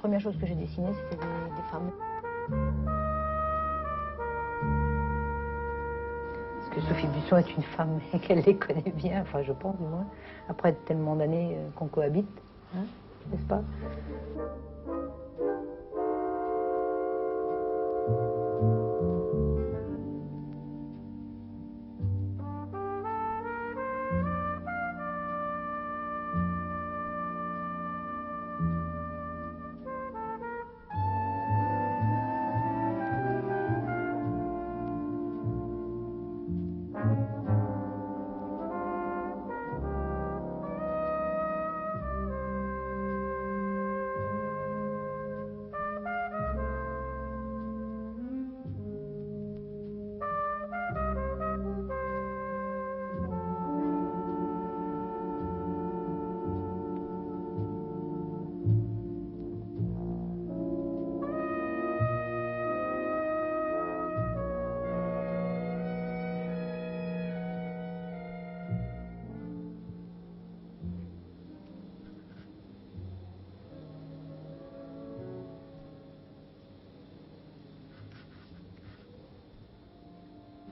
premières choses que j'ai dessinées, c'était des femmes. Parce que Sophie Busson est une femme et qu'elle les connaît bien, enfin je pense du moins, après tellement d'années qu'on cohabite, hein, n'est-ce pas?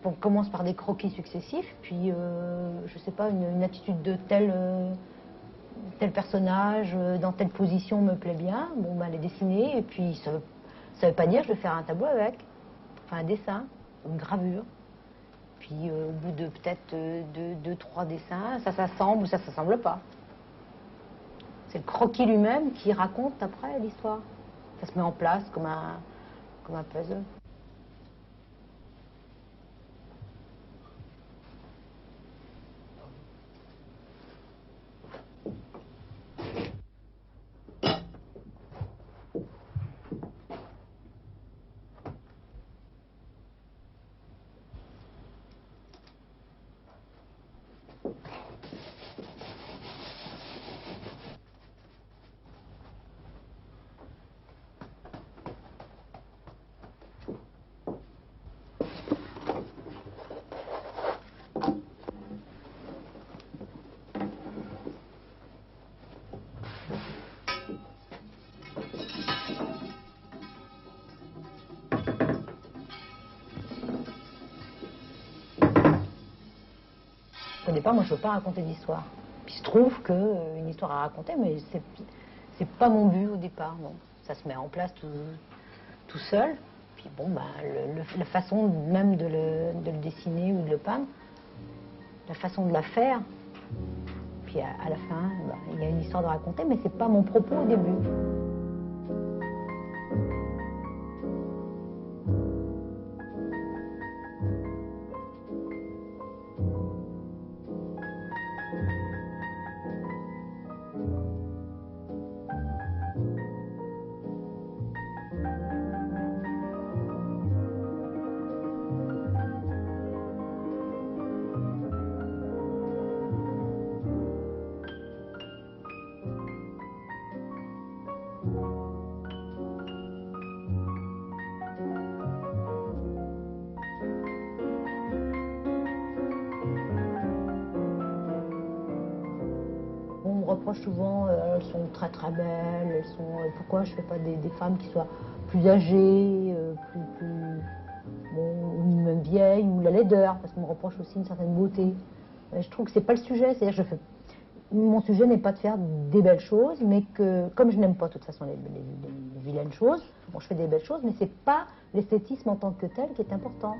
On commence par des croquis successifs, puis, je sais pas, une attitude de tel personnage, dans telle position me plaît bien, bon, bah, les dessiner, et puis ça veut pas dire que je vais faire un tableau avec, enfin un dessin, une gravure. Puis au bout de peut-être deux, trois dessins, ça s'assemble ou ça s'assemble pas. C'est le croquis lui-même qui raconte après l'histoire. Ça se met en place comme un puzzle. Au départ, moi, je ne veux pas raconter d'histoire. Puis il se trouve qu'une histoire à raconter, mais c'est pas mon but au départ, non. Ça se met en place tout seul. Puis bon, ben, la façon même de le dessiner ou de le peindre, la façon de la faire, puis à la fin, ben, il y a une histoire de raconter, mais c'est pas mon propos au début. On me reproche souvent, elles sont très très belles, elles sont, pourquoi je ne fais pas des femmes qui soient plus âgées, bon, ou même vieilles, ou la laideur, parce qu'on me reproche aussi une certaine beauté. Mais je trouve que c'est pas le sujet, c'est-à-dire mon sujet n'est pas de faire des belles choses, mais que, comme je n'aime pas de toute façon les vilaines choses, bon, je fais des belles choses, mais c'est pas l'esthétisme en tant que tel qui est important.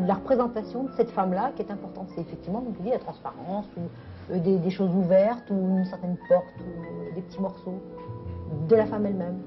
La représentation de cette femme-là qui est importante, c'est effectivement, comme tu dis, la transparence, ou des choses ouvertes, ou une certaine porte, ou des petits morceaux de la femme elle-même.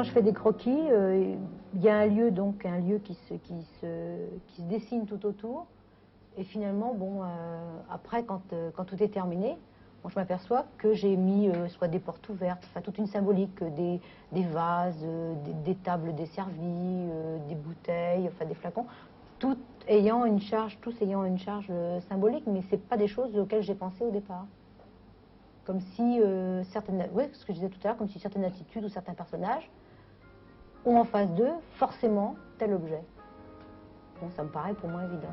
quand je fais des croquis, il y a un lieu, donc un lieu qui se dessine tout autour. Et finalement, bon, après, quand tout est terminé, bon, je m'aperçois que j'ai mis soit des portes ouvertes, enfin toute une symbolique, des vases, des tables desservies, des bouteilles, enfin des flacons, tout ayant une charge, tous ayant une charge symbolique, mais c'est pas des choses auxquelles j'ai pensé au départ. Comme si certaines, oui, ce que je disais tout à l'heure, comme si certaines attitudes ou certains personnages ont en face d'eux forcément tel objet. Bon, ça me paraît pour moi évident.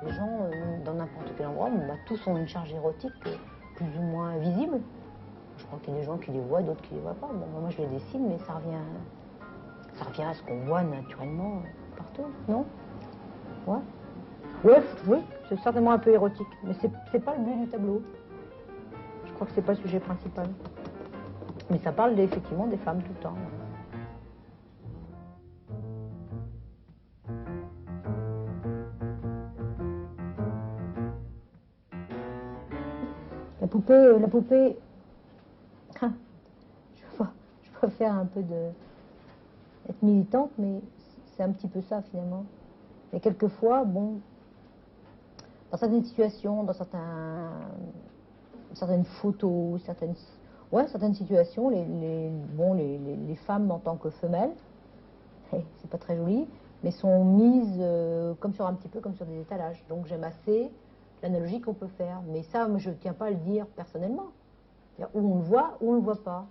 Les gens, dans n'importe quel endroit, bah, tous ont une charge érotique plus ou moins visible. Je crois qu'il y a des gens qui les voient, d'autres qui les voient pas. Bon, bah, moi, je les dessine, mais ça revient à ce qu'on voit naturellement partout, non? Ouais. Ouais, oui, c'est certainement un peu érotique, mais c'est pas le but du tableau. Je crois que c'est pas le sujet principal. Mais ça parle effectivement des femmes tout le temps. La poupée, hein, je vais faire un peu être militante, mais c'est un petit peu ça finalement. Et quelquefois, bon, dans certaines situations, dans certaines photos, certaines situations, les femmes en tant que femelles, c'est pas très joli, mais sont mises comme sur un petit peu comme sur des étalages. Donc j'aime assez l'analogie qu'on peut faire. Mais ça, moi, je ne tiens pas à le dire personnellement. Où on le voit, ou on ne le voit pas.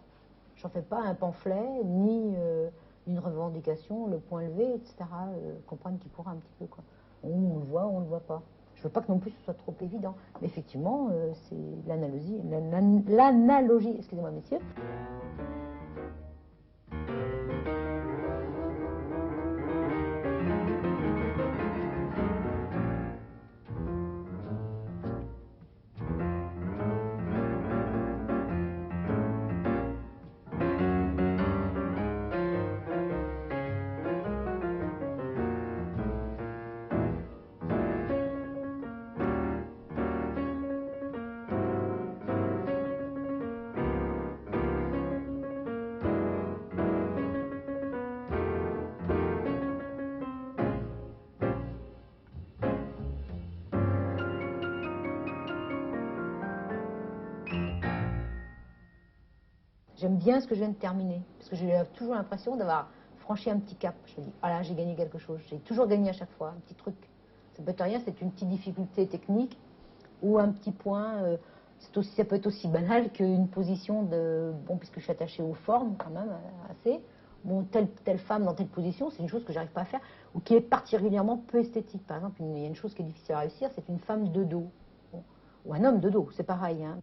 J'en fais pas un pamphlet, ni une revendication, le point levé, etc. Comprendre qui pourra un petit peu, quoi. Où on le voit, ou on ne le voit pas. Je veux pas que non plus ce soit trop évident. Mais effectivement, c'est l'analogie, excusez-moi messieurs. J'aime bien ce que je viens de terminer, parce que j'ai toujours l'impression d'avoir franchi un petit cap. Je me dis, ah là, j'ai gagné quelque chose. J'ai toujours gagné à chaque fois, un petit truc. Ça peut être rien, c'est une petite difficulté technique ou un petit point. Ça peut être aussi banal qu'une position de... Bon, puisque je suis attachée aux formes quand même, assez. Bon, telle femme dans telle position, c'est une chose que j'arrive pas à faire, ou qui est particulièrement peu esthétique. Par exemple, il y a une chose qui est difficile à réussir, c'est une femme de dos. Bon. Ou un homme de dos, c'est pareil, hein.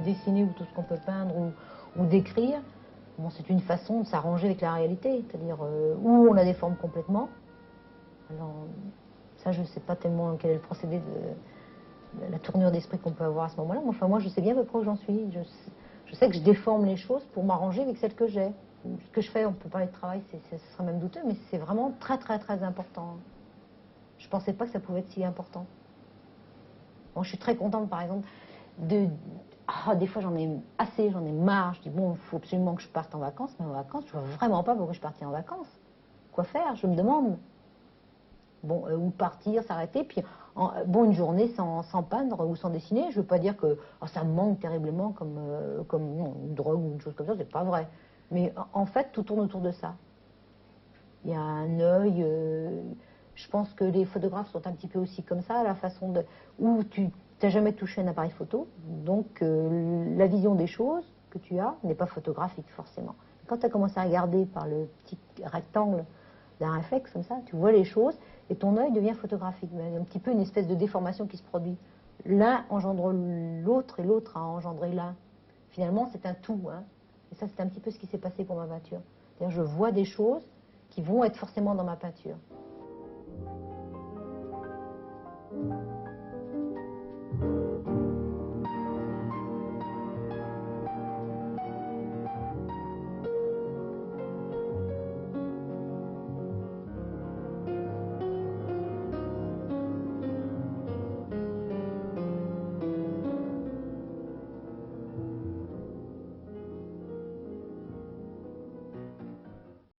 dessiner ou tout ce qu'on peut peindre ou d'écrire, bon, c'est une façon de s'arranger avec la réalité. C'est-à-dire où on la déforme complètement. Alors, ça, je ne sais pas tellement quel est le procédé de la tournure d'esprit qu'on peut avoir à ce moment-là. Mais enfin, moi, je sais bien à peu près où j'en suis. Je sais que je déforme les choses pour m'arranger avec celles que j'ai. Ce que je fais, on peut parler de travail, ce serait même douteux, mais c'est vraiment très, très, très important. Je ne pensais pas que ça pouvait être si important. Bon, je suis très contente, par exemple, des fois, j'en ai assez, j'en ai marre. Je dis, bon, il faut absolument que je parte en vacances, mais en vacances, je ne vois vraiment pas pourquoi je partais en vacances. Quoi faire, je me demande. Bon, ou partir, s'arrêter, puis bon, une journée sans peindre ou sans dessiner, je ne veux pas dire que oh, ça me manque terriblement comme non, une drogue ou une chose comme ça, c'est pas vrai. Mais en fait, tout tourne autour de ça. Il y a un œil, je pense que les photographes sont un petit peu aussi comme ça, la façon de... où tu n'as jamais touché un appareil photo, donc la vision des choses que tu as n'est pas photographique forcément. Quand tu as commencé à regarder par le petit rectangle d'un réflexe comme ça, tu vois les choses et ton œil devient photographique. Il y a un petit peu une espèce de déformation qui se produit. L'un engendre l'autre et l'autre a engendré l'un. Finalement, c'est un tout. Hein. Et ça, c'est un petit peu ce qui s'est passé pour ma peinture. C'est-à-dire, je vois des choses qui vont être forcément dans ma peinture.